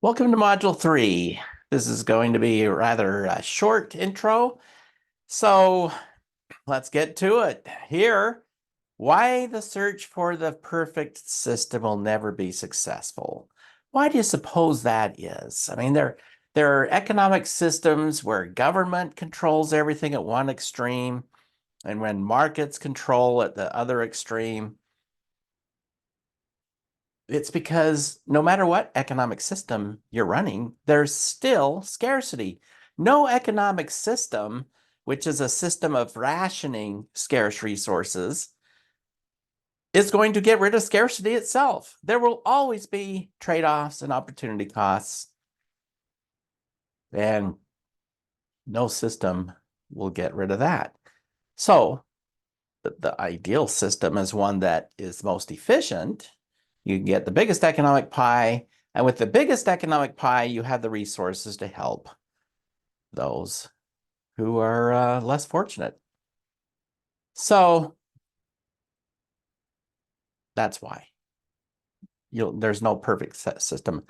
Welcome to Module 3. This is going to be a rather short intro, so let's get to it. Here, why the search for the perfect system will never be successful. Why do you suppose that is? I mean, there are economic systems where government controls everything at one extreme, and when markets control at the other extreme. It's because no matter what economic system you're running, there's still scarcity. No economic system, which is a system of rationing scarce resources, is going to get rid of scarcity itself. There will always be trade-offs and opportunity costs, and no system will get rid of that. So the ideal system is one that is most efficient. You can get the biggest economic pie, and with the biggest economic pie, you have the resources to help those who are less fortunate. So that's why there's no perfect system.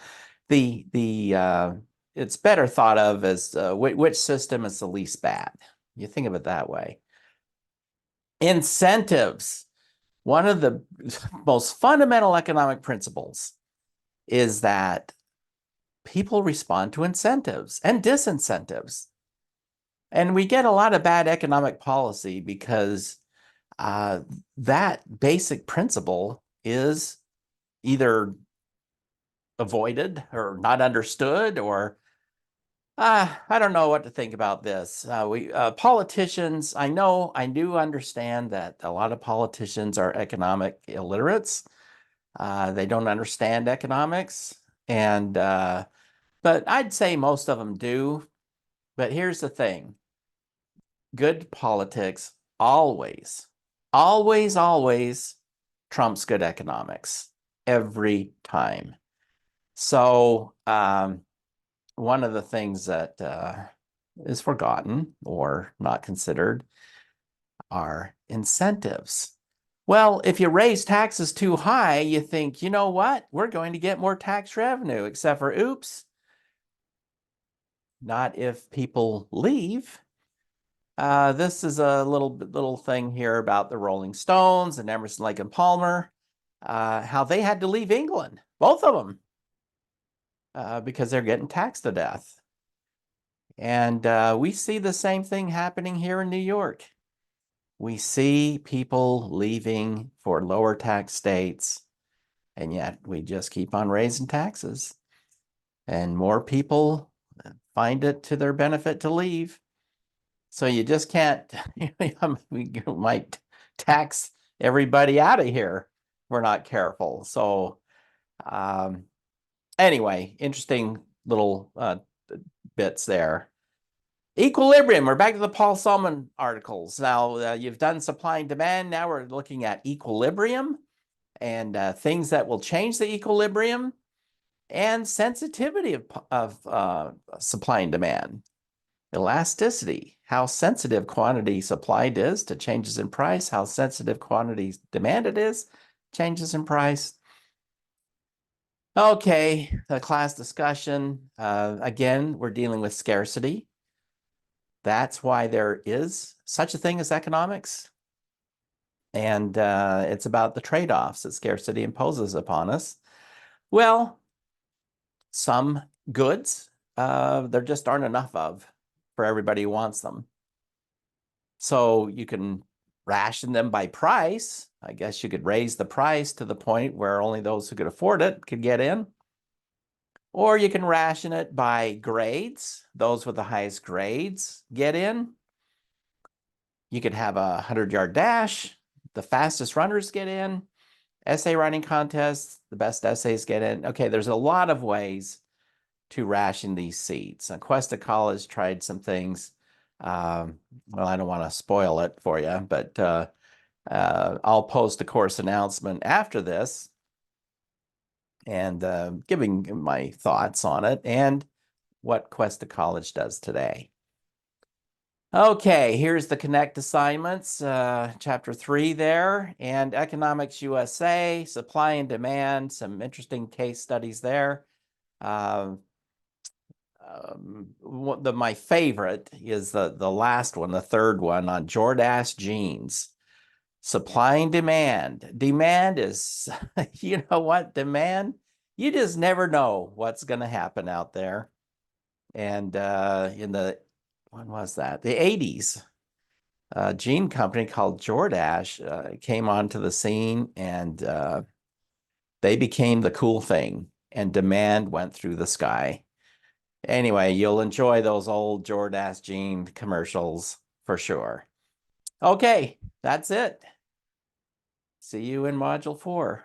It's better thought of as which system is the least bad. You think of it that way. Incentives. One of the most fundamental economic principles is that people respond to incentives and disincentives. And we get a lot of bad economic policy because that basic principle is either avoided or not understood, or I don't know what to think about this. Politicians, I do understand that a lot of politicians are economic illiterates. They don't understand economics, and but I'd say most of them do. But here's the thing. Good politics always, always, always trumps good economics every time. So one of the things that is forgotten or not considered are incentives. Well, if you raise taxes too high, you think, you know what? We're going to get more tax revenue, except for, oops, not if people leave. This is a little thing here about the Rolling Stones and Emerson, Lake and Palmer, how they had to leave England, both of them, because they're getting taxed to death. And we see the same thing happening here in New York. We see people leaving for lower tax states, and yet we just keep on raising taxes. And more people find it to their benefit to leave. So you just can't, we might tax everybody out of here if we're not careful. So anyway, interesting little bits there. Equilibrium, we're back to the Paul Solman articles. Now you've done supply and demand. Now we're looking at equilibrium and things that will change the equilibrium and sensitivity of supply and demand. Elasticity, how sensitive quantity supplied is to changes in price, how sensitive quantity demanded is, changes in price. Okay, the class discussion. Again, we're dealing with scarcity. That's why there is such a thing as economics. And it's about the trade-offs that scarcity imposes upon us. Well, some goods, there just aren't enough of for everybody who wants them. So you can ration them by price. I guess you could raise the price to the point where only those who could afford it could get in. Or you can ration it by grades. Those with the highest grades get in. You could have a 100-yard dash. The fastest runners get in. Essay writing contests, the best essays get in. Okay, there's a lot of ways to ration these seats. Cuesta College tried some things. Well, I don't want to spoil it for you, but I'll post a course announcement after this and giving my thoughts on it and what Cuesta College does today. Okay, here's the Connect assignments, chapter 3 there, and Economics USA, supply and demand, some interesting case studies there. My favorite is the last one, the third one on Jordache jeans. Supply and demand. Demand is, you know what? Demand, you just never know what's going to happen out there. And in when was that? The 80s, a jean company called Jordache came onto the scene, and they became the cool thing, and demand went through the sky. Anyway, you'll enjoy those old Jordache jean commercials for sure. Okay, that's it. See you in Module 4.